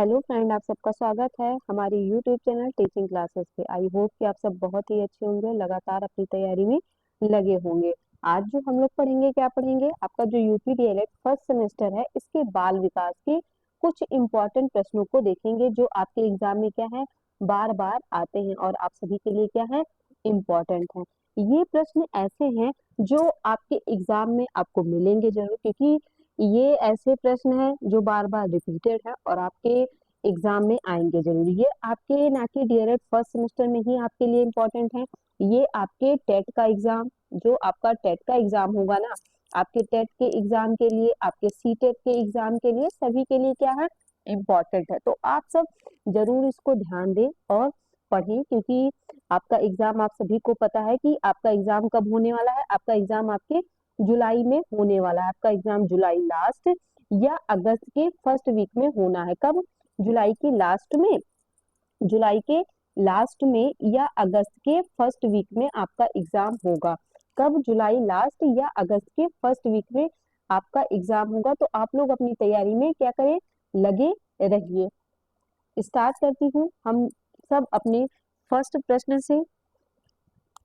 Hello friend, आप सबका स्वागत है हमारी यूट्यूब चैनल टीचिंग क्लासेस पे। आई होप कि आप सब बहुत ही अच्छे होंगे, लगातार अपनी तैयारी में लगे होंगे। आज जो हम लोग पढ़ेंगे, क्या पढ़ेंगे, आपका जो यूपी डीएलएड फर्स्ट सेमेस्टर है, इसके बाल विकास के कुछ इंपॉर्टेंट प्रश्नों को देखेंगे जो आपके एग्जाम में क्या है, बार बार आते हैं और आप सभी के लिए क्या है, इम्पोर्टेंट है। ये प्रश्न ऐसे हैं जो आपके एग्जाम में आपको मिलेंगे जरूर, क्योंकि ये ऐसे प्रश्न हैं जो बार बार रिपीटेड है और आपके एग्जाम में आएंगे जरूर। ये आपके ना कि डीएलएड फर्स्ट सेमेस्टर में ही आपके लिए इम्पोर्टेंट है, ये आपके टेट का एग्जाम, जो आपका टेट का एग्जाम होगा ना, आपके टेट के एग्जाम के लिए, आपके सीटेट के एग्जाम के लिए, सभी के लिए क्या है, इम्पोर्टेंट है। तो आप सब जरूर इसको ध्यान दें और पढ़ें, क्योंकि आपका एग्जाम, आप सभी को पता है कि आपका एग्जाम कब होने वाला है। आपका एग्जाम आपके जुलाई में होने वाला है। आपका एग्जाम जुलाई लास्ट या अगस्त के फर्स्ट वीक में होना है। कब? जुलाई की लास्ट में, जुलाई के लास्ट में या अगस्त के फर्स्ट वीक में आपका एग्जाम होगा। कब? जुलाई लास्ट या अगस्त के फर्स्ट वीक में आपका एग्जाम होगा। तो आप लोग अपनी तैयारी में क्या करें, लगे रहिए। स्टार्ट करती हूँ हम सब अपने फर्स्ट प्रश्न से।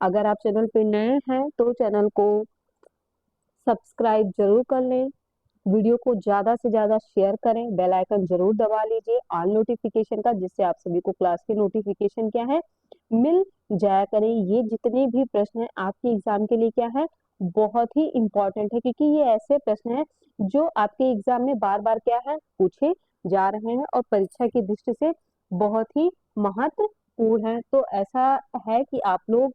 अगर आप चैनल पे नए हैं तो चैनल को सब्सक्राइब जरूर कर लें, वीडियो को ज्यादा से ज्यादा शेयर करें, बेल आइकन जरूर दबा लीजिए ऑल नोटिफिकेशन का, जिससे आप सभी को क्लास की नोटिफिकेशन क्या है, मिल जाया करें। ये जितने भी प्रश्न हैं आपके एग्जाम के लिए क्या है, बहुत ही इंपॉर्टेंट है, क्योंकि ये ऐसे प्रश्न हैं जो आपके एग्जाम में बार बार क्या है, पूछे जा रहे हैं और परीक्षा की दृष्टि से बहुत ही महत्वपूर्ण है। तो ऐसा है कि आप लोग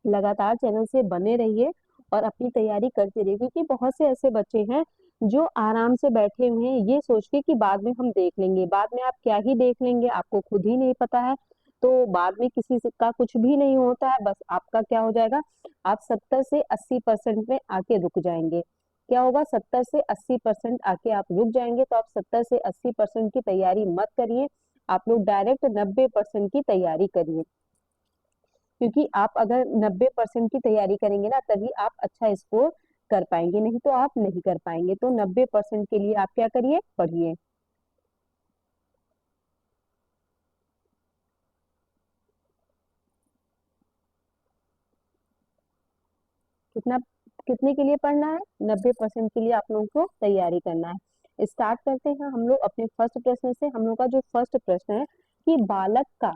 लगातार चैनल से बने रहिए और अपनी तैयारी करते रहिए, क्योंकि बहुत से ऐसे बच्चे हैं जो आराम से बैठे हुए हैं ये सोच के कि बाद में हम देख लेंगे। बाद में आप क्या ही देख लेंगे, आपको खुद ही नहीं पता है। तो बाद में किसी से का कुछ भी नहीं होता है, बस आपका क्या हो जाएगा, आप 70 से 80% में आके रुक जाएंगे। क्या होगा, 70 से 80% आके आप रुक जाएंगे। तो आप 70 से 80% की तैयारी मत करिए, आप लोग डायरेक्ट 90% की तैयारी करिए, क्योंकि आप अगर 90% की तैयारी करेंगे ना, तभी आप अच्छा स्कोर कर पाएंगे, नहीं तो आप नहीं कर पाएंगे। तो 90% के लिए आप क्या करिए, पढ़िए। कितना, कितने के लिए पढ़ना है, 90% के लिए आप लोगों को तैयारी करना है। स्टार्ट करते हैं हम लोग अपने फर्स्ट प्रश्न से। हम लोग का जो फर्स्ट प्रश्न है कि बालक का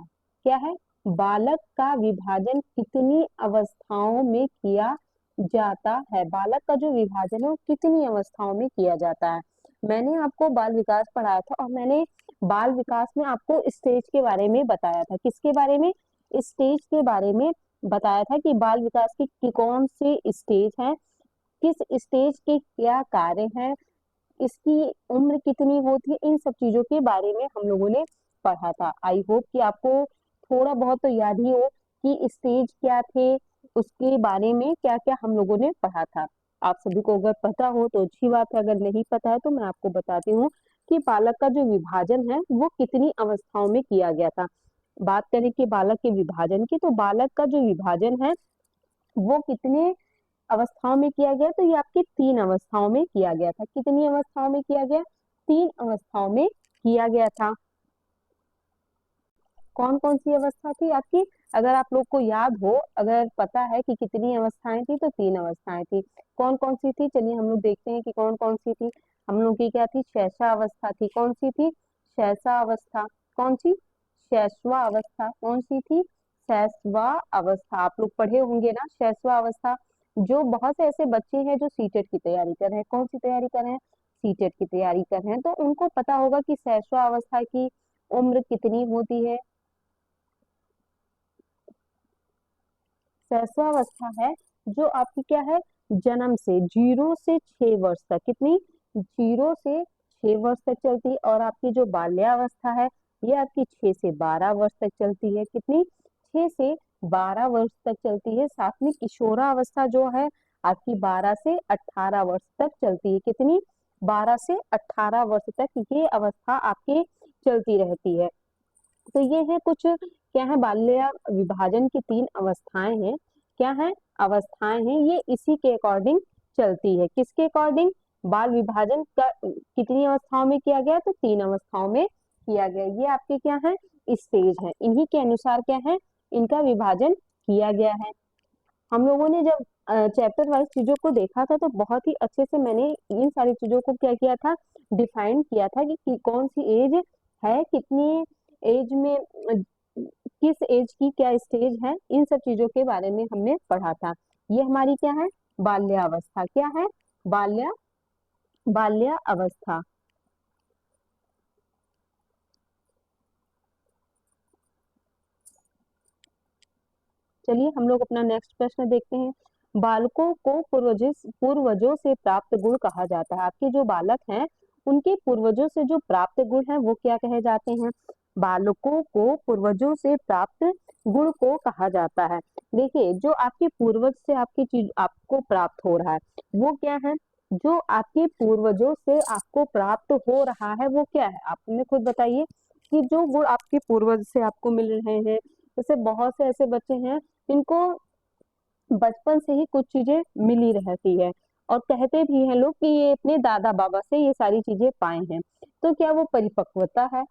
क्या है, बालक का विभाजन कितनी अवस्थाओं में किया जाता है। बालक का जो विभाजन है वो कितनी अवस्थाओं में किया जाता है। मैंने आपको बाल विकास पढ़ाया था और मैंने बाल विकास में आपको स्टेज के बारे में बताया था। किसके बारे में? स्टेज के बारे में बताया था कि बाल विकास की कौन सी स्टेज है, किस स्टेज के क्या कार्य हैं, इसकी उम्र कितनी होती है, इन सब चीजों के बारे में हम लोगों ने पढ़ा था। आई होप कि आपको थोड़ा बहुत तो याद ही हो कि स्टेज क्या थे, उसके बारे में क्या क्या हम लोगों ने पढ़ा था। आप सभी को अगर पता हो तो अच्छी बात है, अगर नहीं पता है तो मैं आपको बताती हूँ कि बालक का जो विभाजन है वो कितनी अवस्थाओं में किया गया था। बात करें कि बालक के विभाजन की, तो बालक का जो विभाजन है वो कितने अवस्थाओं में किया गया, तो ये आपकी 3 अवस्थाओं में किया गया था। कितनी अवस्थाओं में किया गया? 3 अवस्थाओं में किया गया था। कौन कौन सी अवस्था थी आपकी? अगर आप लोग को याद हो, अगर पता है कि कितनी अवस्थाएं थी, तो 3 अवस्थाएं थी। कौन कौन सी थी, चलिए हम लोग देखते हैं कि कौन कौन सी थी। हम लोग की क्या थी, शैशा अवस्था थी। कौन सी थी? शैशा अवस्था। कौन सी? शैशवा अवस्था। कौन सी थी? शैशवा अवस्था। आप लोग पढ़े होंगे ना शैशवा अवस्था। जो बहुत से ऐसे बच्चे हैं जो सीटेट की तैयारी कर रहे हैं, कौन सी तैयारी कर रहे हैं, सीटेट की तैयारी कर रहे हैं, तो उनको पता होगा कि शैशवा अवस्था की उम्र कितनी होती है। सहस्रावस्था है जो आपकी क्या है, जन्म से 0 से 6 वर्ष तक, कितनी, 0 से 6 वर्ष तक चलती है। और आपकी जो बाल्यावस्था है ये आपकी 6 से 12 वर्ष तक चलती है। कितनी? 6 से 12 वर्ष तक चलती है। साथ में किशोरावस्था जो है आपकी 12 से 18 वर्ष तक चलती है। कितनी? 12 से 18 वर्ष तक ये अवस्था आपकी चलती रहती है। तो ये है कुछ, क्या है, बाल्य विभाजन की 3 अवस्थाएं हैं। क्या है? अवस्थाएं हैं, ये इसी के अकॉर्डिंग चलती है। किसके अकॉर्डिंग? बाल विभाजन का कितनी अवस्थाओं में किया गया, तो 3 अवस्थाओं में किया गया। ये आपके क्या है, स्टेज है, इन्हीं के अनुसार क्या है, इनका विभाजन किया गया है। हम लोगों ने जब चैप्टर वाइज चीजों को देखा था तो बहुत ही अच्छे से मैंने इन सारी चीजों को क्या किया था, डिफाइन किया था कि कौन सी एज है, कितनी एज में किस एज की क्या स्टेज है, इन सब चीजों के बारे में हमने पढ़ा था। ये हमारी क्या है, बाल्यावस्था। क्या है, बाल्या बाल्या अवस्था। चलिए हम लोग अपना नेक्स्ट प्रश्न देखते हैं। बालकों को पूर्वजों से प्राप्त गुण कहा जाता है। आपके जो बालक हैं उनके पूर्वजों से जो प्राप्त गुण है वो क्या कहे जाते हैं, बालकों को पूर्वजों से प्राप्त गुण को कहा जाता है। देखिए जो आपके पूर्वज से आपकी चीज आपको प्राप्त हो रहा है वो क्या है, जो आपके पूर्वजों से आपको प्राप्त हो रहा है वो क्या है, आप हमें खुद बताइए कि जो गुण आपके पूर्वज से आपको मिल रहे हैं। जैसे बहुत से ऐसे बच्चे हैं इनको बचपन से ही कुछ चीजें मिली रहती है और कहते भी हैं लोग कि ये अपने दादा बाबा से ये सारी चीजें पाए हैं। तो क्या वो परिपक्वता है,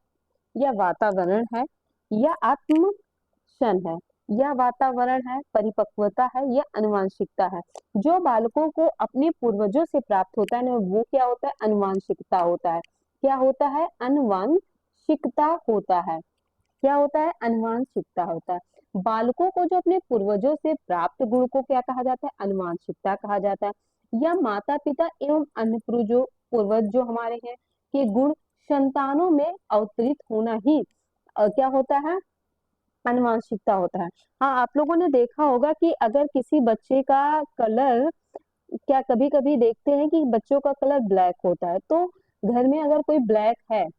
या वातावरण है, या आत्म क्षण है, या वातावरण है, परिपक्वता है, या अनुवांशिकता है। जो बालकों को अपने पूर्वजों से प्राप्त होता है ना वो क्या होता है, अनुवांशिकता होता है। क्या होता है, अनुवांशिकता होता है। क्या होता है, अनुवांशिकता होता है। बालकों को जो अपने पूर्वजों से प्राप्त गुण को क्या कहा जाता है, अनुवांशिकता कहा जाता है। या माता पिता एवं अन्य पूर्वज जो हमारे हैं के गुण संतानों में अवतरित होना ही क्या होता है, अनुवांशिकता होता है। हाँ आप लोगों ने देखा होगा कि अगर किसी बच्चे का कलर, क्या कभी कभी देखते हैं कि बच्चों का कलर ब्लैक होता है, तो घर में अगर कोई ब्लैक है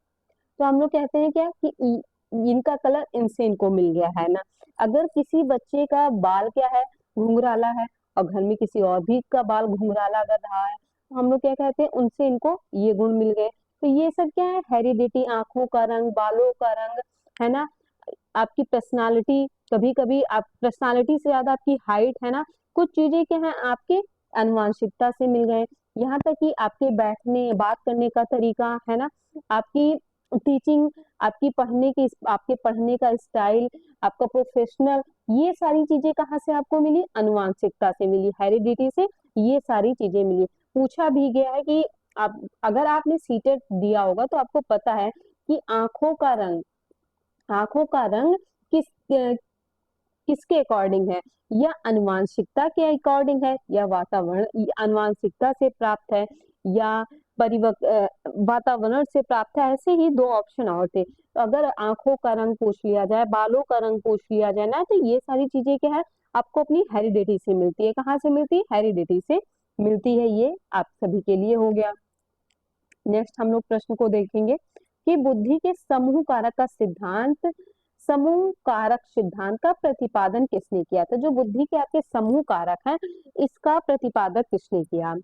तो हम लोग कहते हैं क्या कि इनका कलर इनसे इनको मिल गया है ना। अगर किसी बच्चे का बाल क्या है, घुंघराला है, और घर में किसी और भी का बाल घुंघराला अगर रहा है तो हम लोग क्या कहते हैं, उनसे इनको ये गुण मिल गए। तो ये सब क्या है, हेरिडिटी, आंखों का रंग, बालों का रंग, है ना। आपकी पर्सनालिटी, कभी कभी आप पर्सनालिटी से ज्यादा आपकी हाइट, है ना। कुछ चीजें क्या है आपके अनुवांशिकता से मिल गए। यहाँ तक कि आपके बैठने बात करने का तरीका, है ना, आपकी टीचिंग, आपके पढ़ने का स्टाइल, आपका प्रोफेशनल, ये सारी चीजें कहाँ से आपको मिली, अनुवांशिकता से मिली, हेरिडिटी से ये सारी चीजें मिली। पूछा भी गया है कि आप अगर आपने सीटेट दिया होगा तो आपको पता है कि आंखों का रंग किसके अकॉर्डिंग है, या अनुवांशिकता के अकॉर्डिंग है, या वातावरण अनुवांशिकता से प्राप्त है, या वातावरण से प्राप्त है। ऐसे ही दो ऑप्शन और थे। तो अगर आंखों का रंग पूछ लिया जाए, बालों का रंग पूछ लिया जाए ना, तो ये सारी चीजें क्या है, आपको अपनी हेरिडिटी से मिलती है। कहाँ से मिलती है, हेरिडिटी से मिलती है। ये आप सभी के लिए हो गया। नेक्स्ट हम लोग प्रश्न को देखेंगे कि बुद्धि के समूह कारक सिद्धांत का प्रतिपादन किसने किया। तो जो बुद्धि के आपके समूह कारक हैं इसका प्रतिपादक किसने किया,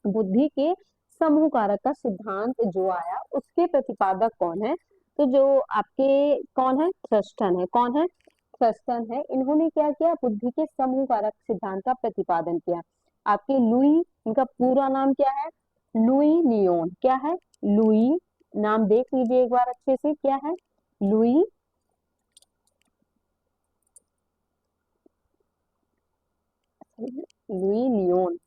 बुद्धि के समूह कारक का सिद्धांत जो आया उसके प्रतिपादक कौन है। तो जो आपके कौन है, थ्रस्टन है। कौन है, थ्रस्टन है। इन्होंने क्या किया, बुद्धि के समूह कारक सिद्धांत का प्रतिपादन किया। आपके लुई, इनका पूरा नाम क्या है, लुई लियोन। क्या है, लुई, नाम देख लीजिए एक बार अच्छे से, क्या है, लुई लुई लियोन।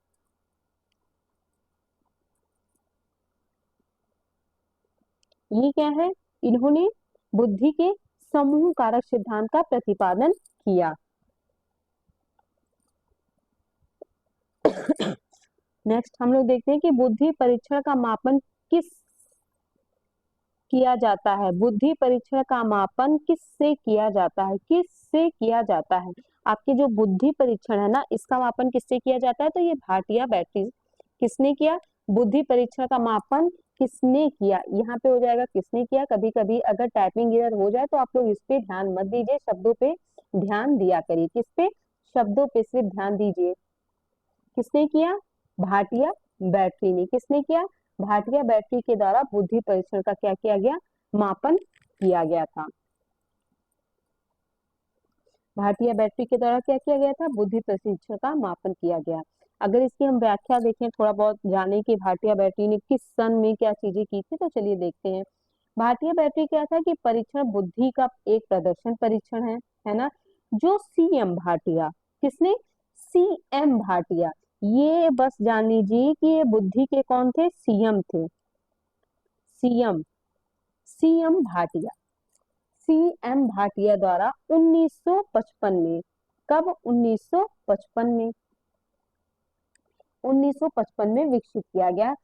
ये क्या है, इन्होंने बुद्धि के समूह कारक सिद्धांत का प्रतिपादन किया। नेक्स्ट हम लोग देखते हैं कि बुद्धि परीक्षण का मापन किस किया जाता है। बुद्धि परीक्षण का मापन किससे किया जाता है, किससे किया जाता है। आपकी जो बुद्धि परीक्षण है ना इसका मापन किससे किया जाता है, तो ये भाटिया बैटरी किसने किया, बुद्धि परीक्षण का मापन किसने किया। यहाँ पे हो जाएगा किसने किया। कभी कभी अगर टाइपिंग एरर हो जाए तो आप लोग इस पे ध्यान मत दीजिए, शब्दों पे ध्यान दिया करिए। किस पे, शब्दों पे सिर्फ ध्यान दीजिए। किसने किया, भाटिया बैटरी ने। किसने किया, भाटिया बैटरी के द्वारा बुद्धि परीक्षण का क्या किया गया, मापन किया गया था। भाटिया बैटरी के द्वारा क्या किया गया था, बुद्धि परीक्षण का मापन किया गया। अगर इसकी हम व्याख्या देखें, थोड़ा बहुत जाने कि भाटिया बैटरी ने किस सन में क्या चीजें की थी, तो चलिए देखते हैं। भाटिया बैटरी क्या था कि परीक्षण बुद्धि का एक प्रदर्शन परीक्षण है ना। जो सीएम भाटिया, किसने, सीएम भाटिया, ये बस जान लीजिए कि ये बुद्धि के कौन थे, सीएम थे, CM, CM Bhatia, CM Bhatia द्वारा 1955 में, कब, 1955 में, 1955 में विकसित किया गया।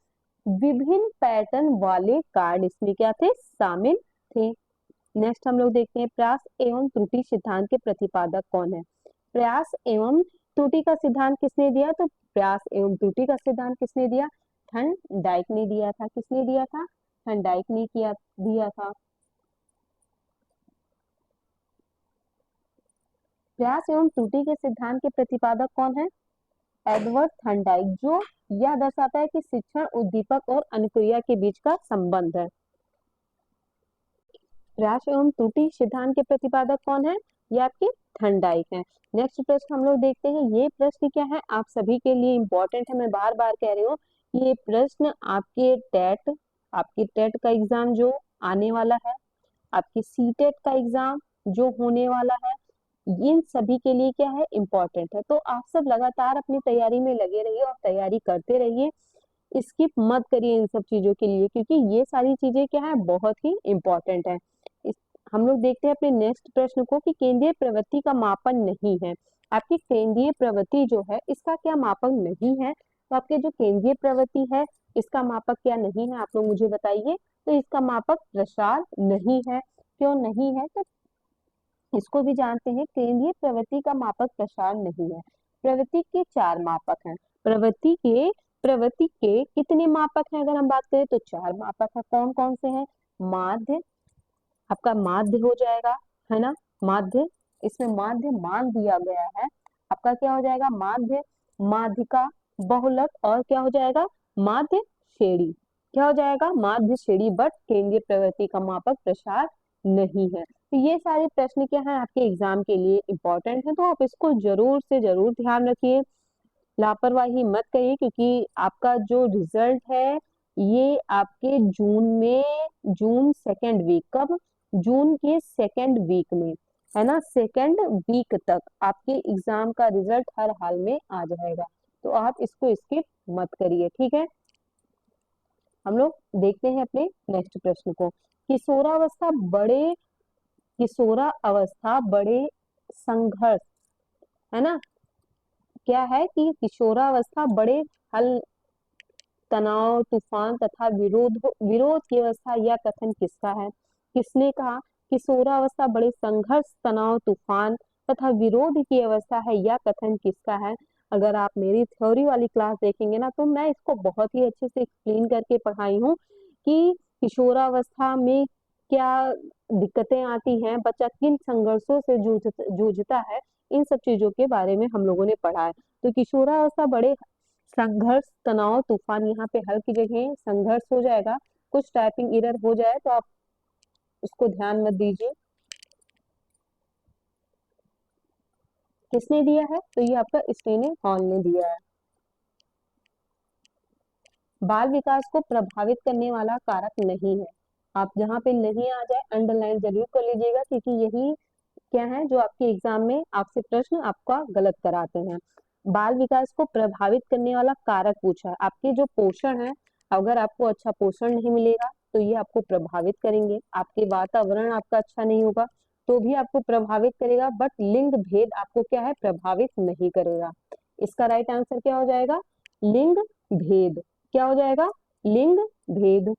विभिन्न पैटर्न वाले कार्ड इसमें क्या थे, शामिल थे। नेक्स्ट हम लोग देखते हैं प्रयास एवं त्रुटि सिद्धांत के प्रतिपादक कौन है। प्रयास एवं त्रुटि का सिद्धांत किसने दिया, तो प्रयास एवं त्रुटि का सिद्धांत किसने दिया, थर्नडाइक ने दिया था। किसने दिया था, थर्नडाइक ने दिया था। प्रयास एवं त्रुटि के सिद्धांत के प्रतिपादक कौन है, एडवर्ड थर्नडाइक, जो यह दर्शाता है कि शिक्षण उद्दीपक और अनुक्रिया के बीच का संबंध है। प्रयास एवं त्रुटि सिद्धांत के प्रतिपादक कौन है, ये आपके थर्नडाइक हैं। नेक्स्ट प्रश्न हम लोग देखते हैं। ये प्रश्न क्या है, आप सभी के लिए इंपॉर्टेंट है, मैं बार बार कह रही हूँ। ये प्रश्न आपके टेट का एग्जाम जो आने वाला है, आपके सीटेट का एग्जाम जो होने वाला है, इन सभी के लिए क्या है, इम्पोर्टेंट है। तो आप सब लगातार अपनी तैयारी में लगे रहिए और तैयारी करते रहिए, स्किप मत करिए इन सब चीजों के लिए, क्योंकि ये सारी चीजें क्या है, बहुत ही इम्पोर्टेंट है। हम लोग देखते हैं अपने नेक्स्ट प्रश्न को कि केंद्रीय प्रवृत्ति का मापन नहीं है। आपकी केंद्रीय प्रवृत्ति जो है इसका क्या मापक नहीं है, तो आपके जो केंद्रीय प्रवृत्ति है इसका मापक क्या नहीं है, आप लोग मुझे बताइए। तो इसका मापक प्रसार नहीं है। क्यों नहीं है, तो इसको भी जानते हैं, केंद्रीय प्रवृत्ति का मापक प्रसार नहीं है। प्रवृत्ति के 4 मापक हैं। प्रवृत्ति के कितने मापक हैं, अगर हम बात करें तो 4 मापक है। कौन कौन से हैं, माध्य, आपका माध्य हो जाएगा, है ना, माध्य, इसमें माध्य मान दिया गया है, आपका क्या हो जाएगा, माध्य, माध्यिका, बहुलक, और क्या हो जाएगा, माध्य श्रेणी, क्या हो जाएगा, माध्य श्रेणी, बट केंद्रीय प्रवृत्ति का मापक प्रसार नहीं है। तो ये सारे प्रश्न क्या है, आपके एग्जाम के लिए इंपॉर्टेंट है, तो आप इसको जरूर से जरूर ध्यान रखिए, लापरवाही मत करिए, क्योंकि आपका जो रिजल्ट है ये आपके जून सेकेंड वीक, कब, जून के सेकेंड वीक में, है ना, सेकेंड वीक तक आपके एग्जाम का रिजल्ट हर हाल में आ जाएगा। तो आप इसको स्किप मत करिए, ठीक है। हम लोग देखते हैं अपने नेक्स्ट प्रश्न को। किशोरावस्था बड़े संघर्ष, है ना, क्या है कि किशोरावस्था बड़े हल, तनाव, तूफान तथा विरोध की अवस्था, यह कथन किसका है। किसने कहा किशोरावस्था बड़े संघर्ष, तनाव, तूफान तथा विरोध की अवस्था है, यह कथन किसका है। अगर आप मेरी थ्योरी वाली क्लास देखेंगे ना, तो मैं इसको बहुत ही अच्छे से एक्सप्लेन करके पढ़ाई हूँ कि किशोरावस्था में क्या दिक्कतें आती हैं, बच्चा किन संघर्षों से जूझता है, इन सब चीजों के बारे में हम लोगों ने पढ़ा है। तो किशोरावस्था बड़े संघर्ष, तनाव, तूफान, यहाँ पे हल की जगह संघर्ष हो जाएगा। कुछ टाइपिंग एरर हो जाए तो आप उसको ध्यान मत दीजिए। किसने दिया है, तो ये आपका स्टेने हॉल ने दिया है। बाल विकास को प्रभावित करने वाला कारक नहीं है। आप जहाँ पे नहीं आ जाए अंडरलाइन जरूर कर लीजिएगा, क्योंकि यही क्या है जो आपके एग्जाम में आपसे प्रश्न आपका गलत कराते हैं। बाल विकास को प्रभावित करने वाला कारक पूछा है। आपके जो पोषण है, अगर आपको अच्छा पोषण नहीं मिलेगा तो ये आपको प्रभावित करेंगे। आपके वातावरण आपका अच्छा नहीं होगा तो भी आपको प्रभावित करेगा, बट लिंग भेद आपको क्या है, प्रभावित नहीं करेगा। इसका राइट आंसर क्या हो जाएगा, लिंग भेद, क्या हो जाएगा, लिंग भेद।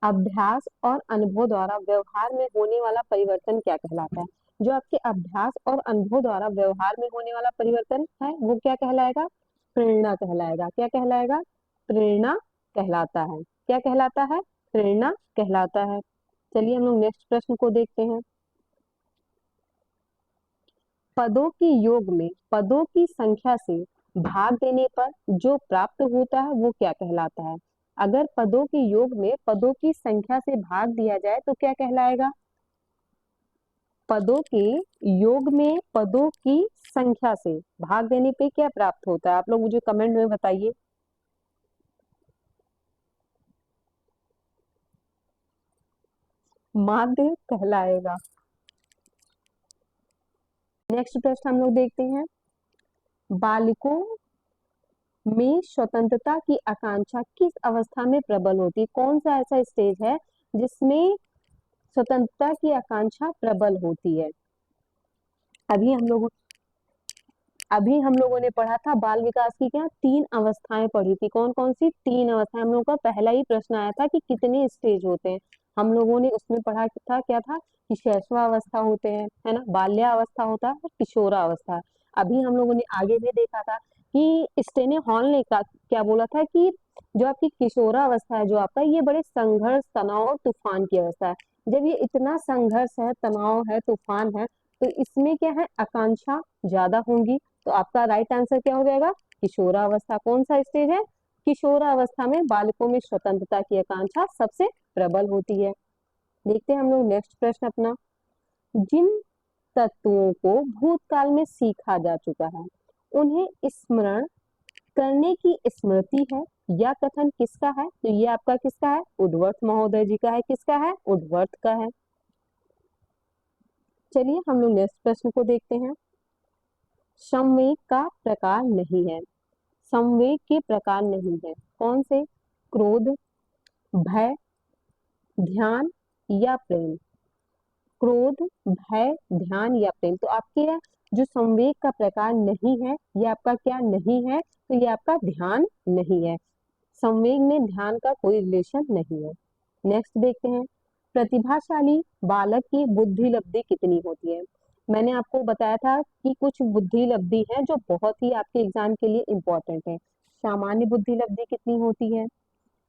अभ्यास और अनुभव द्वारा व्यवहार में होने वाला परिवर्तन क्या कहलाता है। जो आपके अभ्यास और अनुभव द्वारा व्यवहार में होने वाला परिवर्तन है वो क्या कहलाएगा, प्रेरणा कहलाएगा। क्या कहलाएगा, प्रेरणा कहलाता है। क्या कहलाता है, प्रेरणा कहलाता है। चलिए हम लोग नेक्स्ट प्रश्न को देखते हैं। पदों की योग में पदों की संख्या से भाग देने पर जो प्राप्त होता है वो क्या कहलाता है। अगर पदों के योग में पदों की संख्या से भाग दिया जाए तो क्या कहलाएगा, पदों के योग में पदों की संख्या से भाग देने पे क्या प्राप्त होता है, आप लोग मुझे कमेंट में बताइए। माध्य कहलाएगा। नेक्स्ट प्रश्न हम लोग देखते हैं, बालकों में स्वतंत्रता की आकांक्षा किस अवस्था में प्रबल होती है? कौन सा ऐसा स्टेज है जिसमें स्वतंत्रता की आकांक्षा प्रबल होती है? अभी हम लोग अभी हम लोगों ने पढ़ा था बाल विकास की क्या 3 अवस्थाएं पढ़ी थी। कौन कौन सी 3 अवस्थाएं? हम लोगों का पहला ही प्रश्न आया था कि कितने स्टेज होते हैं। हम लोगों ने उसमें पढ़ा था क्या था कि शैशवावस्था होते हैं, है ना, बाल्यावस्था होता है और किशोरावस्था। अभी हम लोगों ने आगे भी देखा था कि स्टेने हॉल ने क्या बोला था कि जो आपकी किशोरावस्था है, जो आपका, ये बड़े संघर्ष, तनाव और तूफान की अवस्था है। जब ये इतना संघर्ष है, तनाव है, तूफान है, तो इसमें क्या है, आकांक्षा ज्यादा होंगी। तो आपका राइट आंसर क्या हो जाएगा? किशोरावस्था। कौन सा स्टेज है? किशोरावस्था में बालकों में स्वतंत्रता की आकांक्षा सबसे प्रबल होती है। देखते हैं हम लोग नेक्स्ट प्रश्न अपना, जिन तत्वों को भूतकाल में सीखा जा चुका है उन्हें स्मरण करने की स्मृति है, या कथन किसका है? तो ये आपका किसका है? उद्धवर्थ महोदय जी का है। किसका है? उद्धवर्थ का है। चलिए हम लोग नेक्स्ट प्रश्न को देखते हैं, संवेग का प्रकार नहीं है। संवेग के प्रकार नहीं है, कौन से? क्रोध, भय, ध्यान या प्रेम? क्रोध, भय, ध्यान या प्रेम? तो आपके जो संवेग का प्रकार नहीं है, ये आपका क्या नहीं है? तो ये आपका ध्यान नहीं है। संवेग में ध्यान का कोई रिलेशन नहीं है। नेक्स्ट देखते हैं, प्रतिभाशाली बालक की बुद्धि लब्धि कितनी होती है? मैंने आपको बताया था कि कुछ बुद्धि लब्धि है जो बहुत ही आपके एग्जाम के लिए इंपॉर्टेंट है। सामान्य बुद्धि लब्धि कितनी होती है,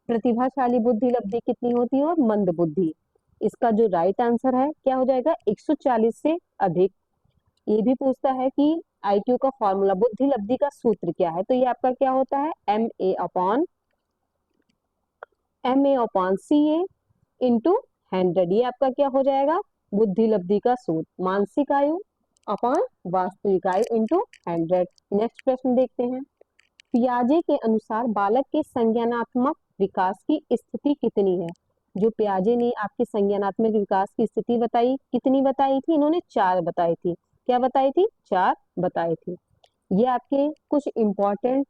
प्रतिभाशाली बुद्धि लब्धि कितनी होती है, और मंद बुद्धि। इसका जो राइट आंसर है क्या हो जाएगा? 140 से अधिक। ये भी पूछता है कि आईक्यू का फॉर्मूला, बुद्धि लब्धि का सूत्र क्या है? तो ये आपका क्या होता है? MA/CA into 100। ये आपका क्या हो जाएगा? बुद्धि लब्धि का सूत्र, मानसिक आयु अपॉन वास्तविक आयु इंटू 100। नेक्स्ट प्रश्न देखते हैं, पियाजे के अनुसार बालक के संज्ञानात्मक विकास की स्थिति कितनी है? जो पियाजे ने आपके संज्ञानात्मक विकास की स्थिति बताई, कितनी बताई थी? इन्होंने 4 बताई थी। क्या बताई थी? 4 बताई थी। ये आपके कुछ इंपॉर्टेंट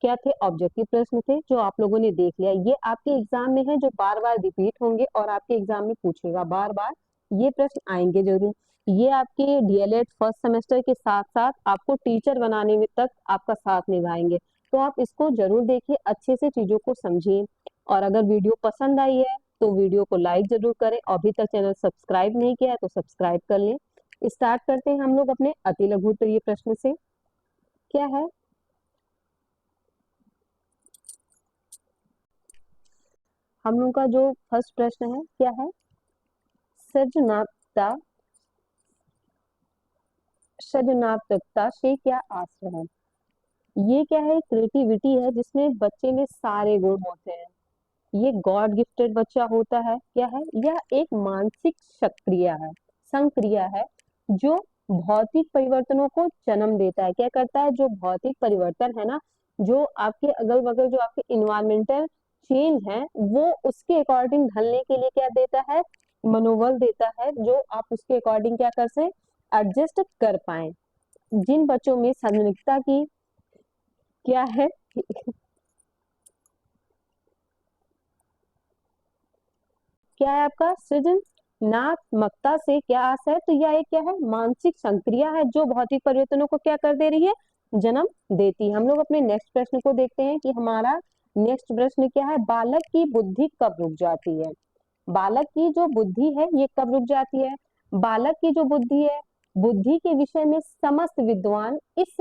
क्या थे, ऑब्जेक्टिव प्रश्न थे जो आप लोगों ने देख लिया। ये आपके एग्जाम में है जो बार बार रिपीट होंगे और आपके एग्जाम में पूछेगा बार बार, ये प्रश्न आएंगे जरूर। ये आपके डीएलएड फर्स्ट सेमेस्टर के साथ साथ आपको टीचर बनाने में तक आपका साथ निभाएंगे। तो आप इसको जरूर देखिए, अच्छे से चीजों को समझिए, और अगर वीडियो पसंद आई है तो वीडियो को लाइक जरूर करें, और अभी तक चैनल सब्सक्राइब नहीं किया है तो सब्सक्राइब कर लें। स्टार्ट करते हैं हम लोग अपने अति लघु उत्तरीय प्रश्न से। क्या है? हम लोग का जो फर्स्ट प्रश्न है क्या है? सृजनात्मकता सृजनात्मकता से क्या आशय है? ये क्या है? क्रिएटिविटी है जिसमें बच्चे में सारे गुण होते हैं। ये गॉड गिफ्टेड बच्चा होता है। क्या है? यह एक मानसिक सक्रिया है, संक्रिया है, जो भौतिक परिवर्तनों को जन्म देता है। क्या करता है? जो भौतिक परिवर्तन है ना, जो आपके अगल बगल जो आपके इन्वायरमेंटल चेंज है, वो उसके अकॉर्डिंग ढलने के लिए क्या देता है? मनोबल देता है, जो आप उसके अकॉर्डिंग क्या कर से एडजस्ट कर पाए। जिन बच्चों में सृजनशीलता की क्या है क्या है आपका? सृजनात्मकता से क्या आशय है? तो यह एक क्या है? मानसिक संक्रिया है जो भौतिक परिवर्तनों को क्या कर दे रही है? जन्म देती है। हम लोग अपने नेक्स्ट प्रश्न को देखते हैं कि हमारा नेक्स्ट प्रश्न क्या है? बालक की बुद्धि कब रुक जाती है? बालक की जो बुद्धि है ये कब रुक जाती है? बालक की जो बुद्धि है, बुद्धि के विषय में समस्त विद्वान इस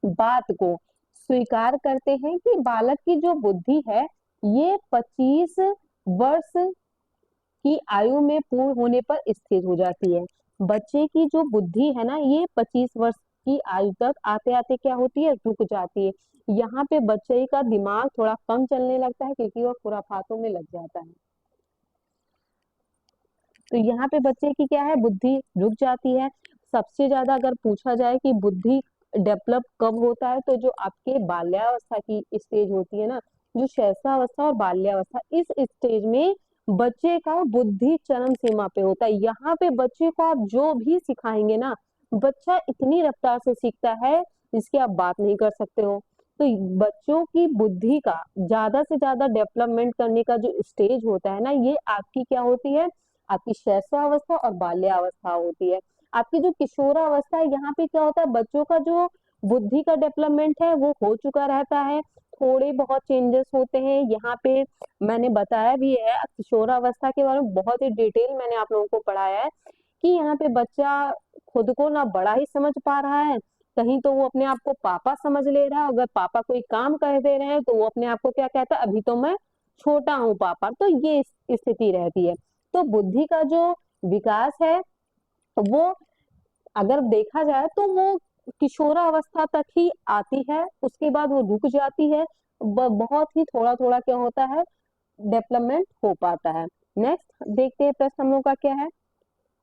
बात को स्वीकार करते हैं कि बालक की जो बुद्धि है ये 25 वर्ष की आयु में पूर्ण होने पर स्थिर हो जाती है। बच्चे की जो बुद्धि है ना, ये 25 वर्ष की आयु तक आते आते क्या होती है? रुक जाती है। यहाँ पे बच्चे का दिमाग थोड़ा कम चलने लगता है क्योंकि वो खुराफातों में लग जाता है। तो यहाँ पे बच्चे की क्या है? बुद्धि रुक जाती है। सबसे ज्यादा अगर पूछा जाए कि बुद्धि डेवलप कब होता है, तो जो आपके बाल्यावस्था की स्टेज होती है ना, जो शैशवावस्था और बाल्यावस्था, इस स्टेज में बच्चे का बुद्धि चरम सीमा पे होता है। यहाँ पे बच्चे को आप जो भी सिखाएंगे ना, बच्चा इतनी रफ्तार से सीखता है जिसकी आप बात नहीं कर सकते हो। तो बच्चों की बुद्धि का ज्यादा से ज्यादा डेवलपमेंट करने का जो स्टेज होता है ना, ये आपकी क्या होती है, आपकी शैशवावस्था और बाल्यावस्था होती है। आपकी जो किशोरावस्था है, यहाँ पे क्या होता है, बच्चों का जो बुद्धि का डेवलपमेंट है वो हो चुका रहता है, थोड़े बहुत चेंजेस होते हैं यहाँ पे। मैंने बताया भी है किशोरावस्था के बारे में, बहुत ही डिटेल मैंने आप लोगों को पढ़ाया है कि यहाँ पे बच्चा खुद को ना बड़ा ही समझ पा रहा है, कहीं तो वो अपने आप को पापा समझ ले रहा है, अगर पापा कोई काम कर दे रहे हैं तो वो अपने आप को क्या कहता है, अभी तो मैं छोटा हूँ पापा। तो ये स्थिति रहती है। तो बुद्धि का जो विकास है वो अगर देखा जाए तो वो किशोरावस्था तक ही आती है, उसके बाद वो रुक जाती है। बहुत ही थोड़ा थोड़ा क्या होता है, डेवलपमेंट हो पाता है। नेक्स्ट देखते हैं प्रश्न हम लोग का क्या है,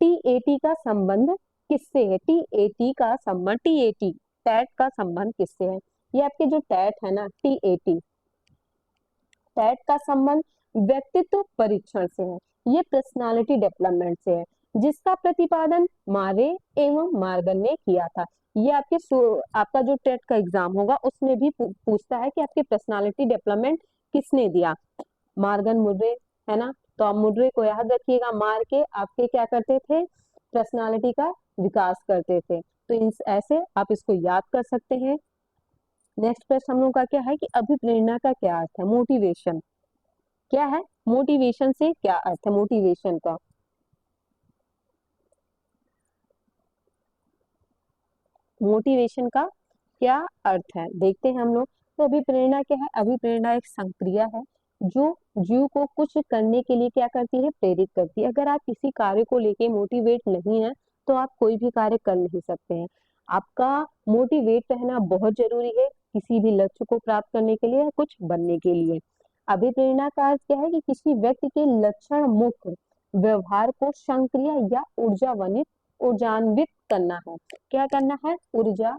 टीएटी का संबंध किससे है। टीएटी का संबंध, टीएटी टैट का संबंध किससे है। ये आपके जो टैट है ना, टीएटी टैट का संबंध व्यक्तित्व परीक्षण से है, ये पर्सनालिटी डेवलपमेंट से है, जिसका प्रतिपादन मारे एवं मार्गन ने किया था। ये आपका जो टेट का एग्जाम होगा उसमें भी पूछता है कि आपके पर्सनालिटी डेवलपमेंट किसने दिया, मार्गन मुर्रे, है ना। तो आप मुर्रे को याद रखिएगा, मार के आपके क्या करते थे, पर्सनालिटी का विकास करते थे। तो ऐसे आप इसको याद कर सकते हैं। नेक्स्ट प्रश्न हम लोग का क्या है कि अभिप्रेरणा का क्या अर्थ है, मोटिवेशन क्या है, मोटिवेशन से क्या अर्थ है, मोटिवेशन का। मोटिवेशन का क्या अर्थ है देखते हैं हम लोग। तो अभिप्रेरणा क्या है, अभिप्रेरणा एक संक्रिया है जो जीव को कुछ करने के लिए क्या करती है, प्रेरित करती है। अगर आप किसी कार्य को लेके मोटिवेट नहीं है तो आप कोई भी कार्य कर नहीं सकते हैं। आपका मोटिवेट रहना बहुत जरूरी है किसी भी लक्ष्य को प्राप्त करने के लिए, कुछ बनने के लिए। अभिप्रेरणा का अर्थ क्या है कि किसी व्यक्ति के लक्षण मुक्त व्यवहार को सक्रिय या ऊर्जान्वित करना है। क्या करना है, ऊर्जा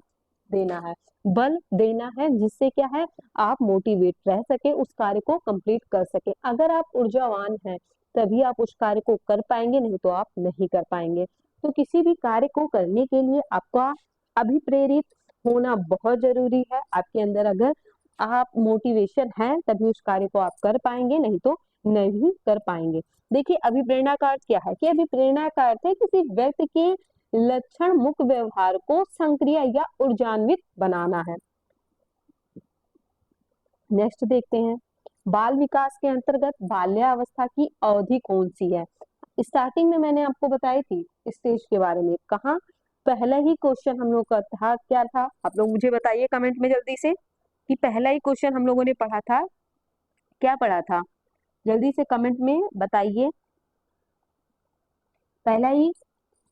देना है, बल देना है, जिससे क्या है, आप मोटिवेट रह सके, उस कार्य को कंप्लीट कर सके। अगर आप ऊर्जावान हैं तभी आप उस कार्य को कर पाएंगे, नहीं तो आप नहीं कर पाएंगे। तो किसी भी कार्य को करने के लिए आपका अभिप्रेरित होना बहुत जरूरी है। आपके अंदर अगर आप मोटिवेशन है तभी उस कार्य को आप कर पाएंगे, नहीं तो नहीं कर पाएंगे। देखिए अभिप्रेरणा का अर्थ क्या है, कि अभिप्रेरणा का अर्थ है किसी व्यक्ति के लक्षण मुक्त व्यवहार को सक्रिय या ऊर्जान्वित बनाना है। नेक्स्ट देखते हैं, बाल विकास के अंतर्गत बाल्यावस्था की अवधि कौन सी है। स्टार्टिंग में मैंने आपको बताई थी स्टेज के बारे में, कहा पहला ही क्वेश्चन हम लोग का था, क्या था, आप लोग मुझे बताइए कमेंट में जल्दी से कि पहला ही क्वेश्चन हम लोगों ने पढ़ा था, क्या पढ़ा था, जल्दी से कमेंट में बताइए। पहला ही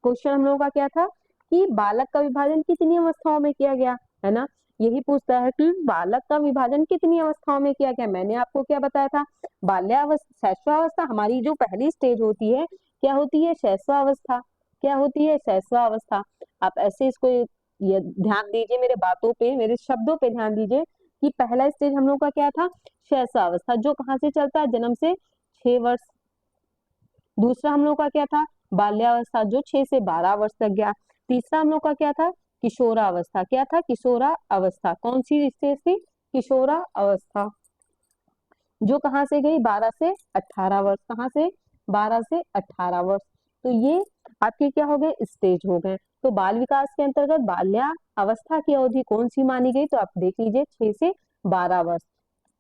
क्वेश्चन हम लोगों का क्या था कि बालक का विभाजन कितनी अवस्थाओं में किया गया, है ना। यही पूछता है कि बालक का विभाजन कितनी अवस्थाओं में किया गया। मैंने आपको क्या बताया था, बाल्यावस्था, शैशवावस्था हमारी जो पहली स्टेज होती है, क्या होती है, शैशवावस्था। क्या होती है, शैशवावस्था। आप ऐसे इसको ये ध्यान दीजिए, मेरे बातों पे, मेरे शब्दों पे ध्यान दीजिए कि पहला स्टेज हम लोग का क्या था, शैशवावस्था, जो कहाँ से चलता है, जन्म से 6 वर्ष। दूसरा हम लोग का क्या था, बाल्यावस्था, जो 6 से 12 वर्ष तक गया। तीसरा हम लोग का क्या था, किशोरावस्था। क्या था, किशोरा अवस्था। कौन सी स्टेज थी, किशोरा अवस्था, जो कहाँ से गई, 12 से 18 वर्ष। कहाँ से, 12 से 18 वर्ष। तो ये आपके क्या हो गए, स्टेज हो गए। तो बाल विकास के अंतर्गत बाल्या अवस्था की अवधि कौन सी मानी गई, तो आप देख लीजिए 6 से 12 वर्ष।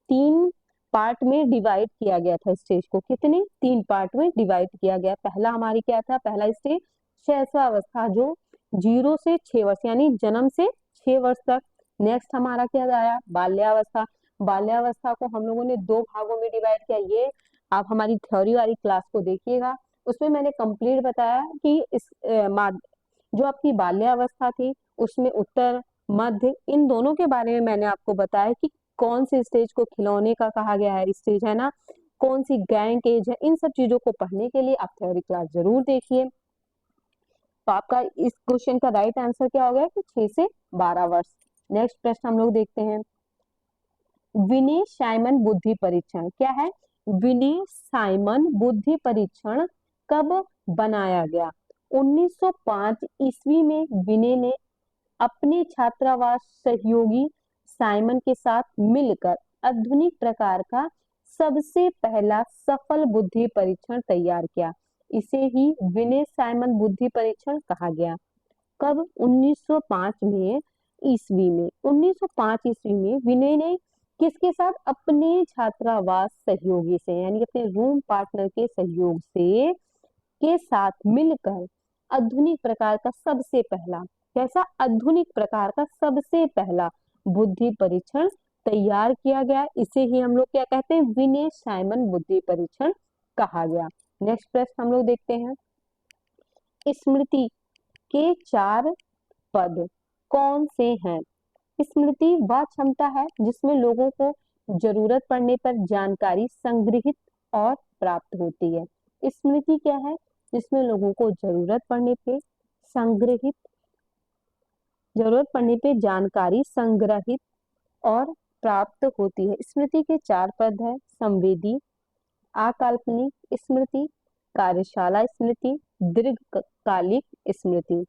3 पार्ट में डिवाइड किया गया था स्टेज को, कितने, 3 पार्ट में डिवाइड किया गया। पहला हमारी क्या था, पहला स्टेज शैशवावस्था, जो 0 से 6 वर्ष यानी जन्म से 6 वर्ष तक। नेक्स्ट हमारा क्या आया, बाल्यावस्था। बाल्यावस्था को हम लोगों ने 2 भागों में डिवाइड किया। ये आप हमारी थ्योरी वाली क्लास को देखिएगा, उसमें मैंने कंप्लीट बताया कि जो आपकी बाल्यावस्था थी उसमें उत्तर मध्य इन दोनों के बारे में मैंने आपको बताया कि कौन सी स्टेज को खिलौने का कहा गया है स्टेज, है ना, कौन सी गैंग एज है। इन सब चीजों को पढ़ने के लिए आप थ्योरी क्लास जरूर देखिए। तो आपका इस क्वेश्चन का राइट आंसर क्या हो गया कि 6 से 12 वर्ष। नेक्स्ट प्रश्न हम लोग देखते हैं, विनय साइमन बुद्धि परीक्षण क्या है। विनय साइमन बुद्धि परीक्षण कब बनाया गया? 1905 ईस्वी में विनय ने अपने छात्रावास सहयोगी साइमन के साथ मिलकर आधुनिक प्रकार का सबसे पहला सफल बुद्धि परीक्षण तैयार किया। इसे ही विनय साइमन बुद्धि परीक्षण कहा गया। कब? 1905 में ईस्वी में 1905 ईस्वी में विनय ने किसके साथ? अपने छात्रावास सहयोगी से, यानी अपने रूम पार्टनर के सहयोग से के साथ मिलकर आधुनिक प्रकार का सबसे पहला, कैसा? आधुनिक प्रकार का सबसे पहला बुद्धि परीक्षण तैयार किया गया। इसे ही हम लोग क्या कहते हैं? विनय साइमन बुद्धि परीक्षण कहा गया। नेक्स्ट प्रश्न हम लोग देखते हैं, स्मृति के 4 पद कौन से हैं? स्मृति वह क्षमता है जिसमें लोगों को जरूरत पड़ने पर जानकारी संग्रहित और प्राप्त होती है। स्मृति क्या है? जिसमें लोगों को जरूरत पड़ने पे जानकारी संग्रहित और प्राप्त होती है। स्मृति के 4 पद है, संवेदी, अकाल्पनिक स्मृति, कार्यशाला स्मृति, दीर्घकालिक स्मृति।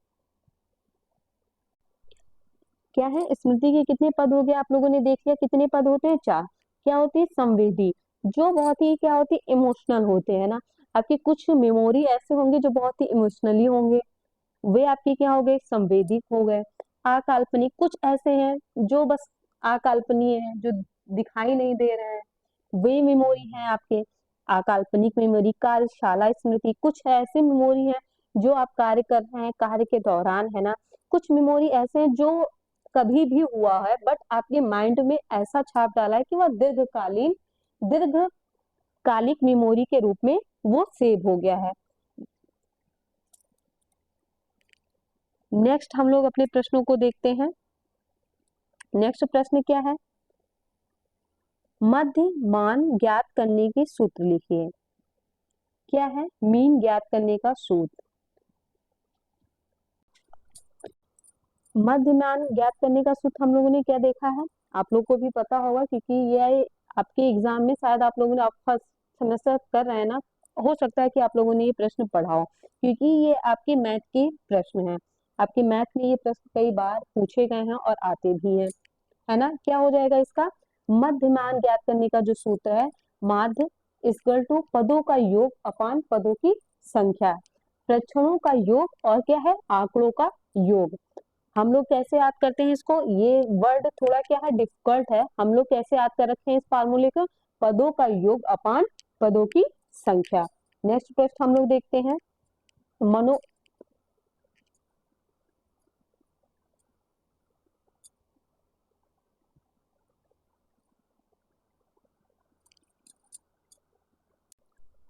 क्या है? स्मृति के कितने पद हो गए? आप लोगों ने देख लिया, कितने पद होते हैं? 4। क्या होती है? संवेदी, जो बहुत ही क्या होती है? इमोशनल होते हैं ना। आपकी कुछ मेमोरी ऐसे होंगे जो बहुत ही इमोशनली होंगे, वे आपके क्या हो गए? संवेदिक हो गए। अकाल्पनिक, कुछ ऐसे हैं जो बस अकाल्पनीय है, जो दिखाई नहीं दे रहे हैं, वे मेमोरी हैं आपके अकाल्पनिक मेमोरी। कार्यशाला स्मृति, कुछ ऐसे मेमोरी है जो आप कार्य कर रहे हैं, कार्य के दौरान, है ना। कुछ मेमोरी ऐसे हैं जो कभी भी हुआ है बट आपके माइंड में ऐसा छाप डाला है कि वह दीर्घकालिक मेमोरी के रूप में वो सेव हो गया है। नेक्स्ट हम लोग अपने प्रश्नों को देखते हैं। नेक्स्ट प्रश्न क्या है? मध्य मान ज्ञात करने के सूत्र लिखिए। क्या है? मीन ज्ञात करने का सूत्र। मध्य मान ज्ञात करने का सूत्र हम लोगों ने क्या देखा है? आप लोग को भी पता होगा, क्योंकि ये आपके एग्जाम में शायद आप लोगों ने फर्स्ट सेमेस्टर कर रहे हैं ना, हो सकता है कि आप लोगों ने ये प्रश्न पढ़ा हो, क्योंकि ये आपके मैथ के प्रश्न हैं। आपके मैथ में ये प्रश्न कई बार पूछे गए हैं और आते भी हैं, है ना। क्या हो जाएगा इसका? मध्य मान ज्ञात करने का जो सूत्र है, माध्य इक्वल टू पदों का योग अपान पदों की संख्या, प्रक्षणों का योग और क्या है? आंकड़ों का योग। हम लोग कैसे याद करते हैं इसको? ये वर्ड थोड़ा क्या है? डिफिकल्ट है। हम लोग कैसे याद कर रखे हैं इस फार्मूले को? पदों का योग अपान पदों की संख्या। नेक्स्ट प्रश्न हम लोग देखते हैं,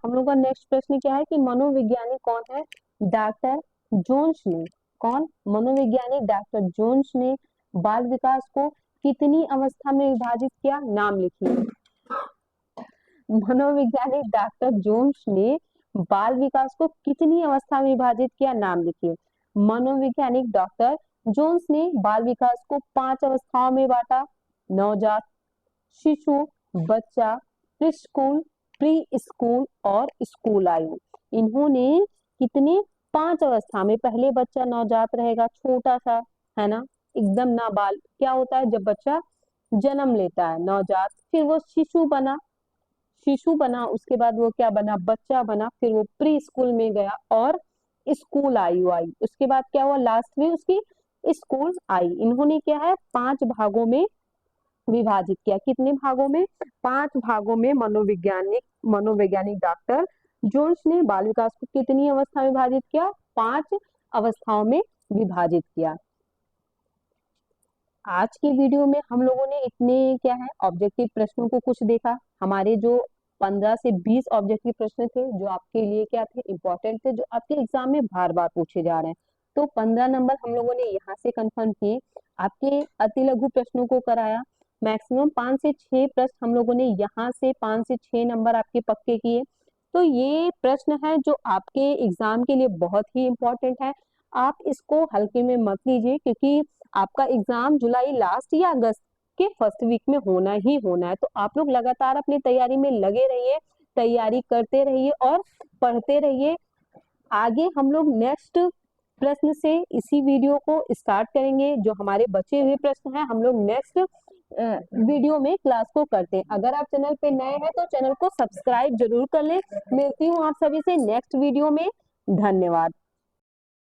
हम लोग का नेक्स्ट प्रश्न क्या है कि मनोवैज्ञानिक कौन है? डॉक्टर जोन्स ने। कौन? मनोवैज्ञानिक डॉक्टर जोन्स ने बाल विकास को कितनी अवस्था में विभाजित किया? नाम लिखिए। मनोवैज्ञानिक डॉक्टर जोन्स ने बाल विकास को कितनी अवस्था में विभाजित किया? नाम लिखिए। मनोवैज्ञानिक डॉक्टर जोन्स ने बाल विकास को 5 अवस्थाओं में बांटा, नवजात शिशु, बच्चा, प्री स्कूल और स्कूल आयु। इन्होंने कितने? 5 अवस्था में। पहले बच्चा नवजात रहेगा, छोटा सा, है ना, एकदम नाबाल। क्या होता है जब बच्चा जन्म लेता है? नवजात। फिर वो शिशु बना, उसके बाद वो क्या बना? बच्चा बना। फिर वो प्री स्कूल में गया और स्कूल आयु आई। उसके बाद क्या हुआ? लास्ट में उसकी स्कूल आई। इन्होंने क्या है? 5 भागों में विभाजित किया। कितने भागों में? 5 भागों में मनोवैज्ञानिक डॉक्टर जोन्स ने बाल विकास को कितनी अवस्था में विभाजित किया? 5 अवस्थाओं में विभाजित किया। आज के वीडियो में हम लोगों ने इतने क्या है ऑब्जेक्टिव प्रश्नों को कुछ देखा। हमारे जो 15 से 20 ऑब्जेक्टिव प्रश्न थे जो आपके लिए क्या थे? इंपॉर्टेंट थे, जो आपके एग्जाम में बार बार पूछे जा रहे हैं। तो 15 नंबर हम लोगों ने यहाँ से कंफर्म किए। आपके अति लघु प्रश्नों को कराया। मैक्सिमम 5 से 6 प्रश्न हम लोगों ने यहाँ से 5 से 6 नंबर आपके पक्के किए। तो ये प्रश्न है जो आपके एग्जाम के लिए बहुत ही इंपॉर्टेंट है। आप इसको हल्के में मत लीजिए, क्योंकि आपका एग्जाम जुलाई लास्ट या अगस्त के फर्स्ट वीक में होना ही होना है। तो आप लोग लगातार अपनी तैयारी में लगे रहिए, तैयारी करते रहिए और पढ़ते रहिए। आगे हम लोग नेक्स्ट प्रश्न से इसी वीडियो को स्टार्ट करेंगे। जो हमारे बचे हुए प्रश्न हैं हम लोग नेक्स्ट वीडियो में क्लास को करते हैं। अगर आप चैनल पे नए हैं तो चैनल को सब्सक्राइब जरूर कर लें। मिलती हूँ आप सभी से नेक्स्ट वीडियो में। धन्यवाद।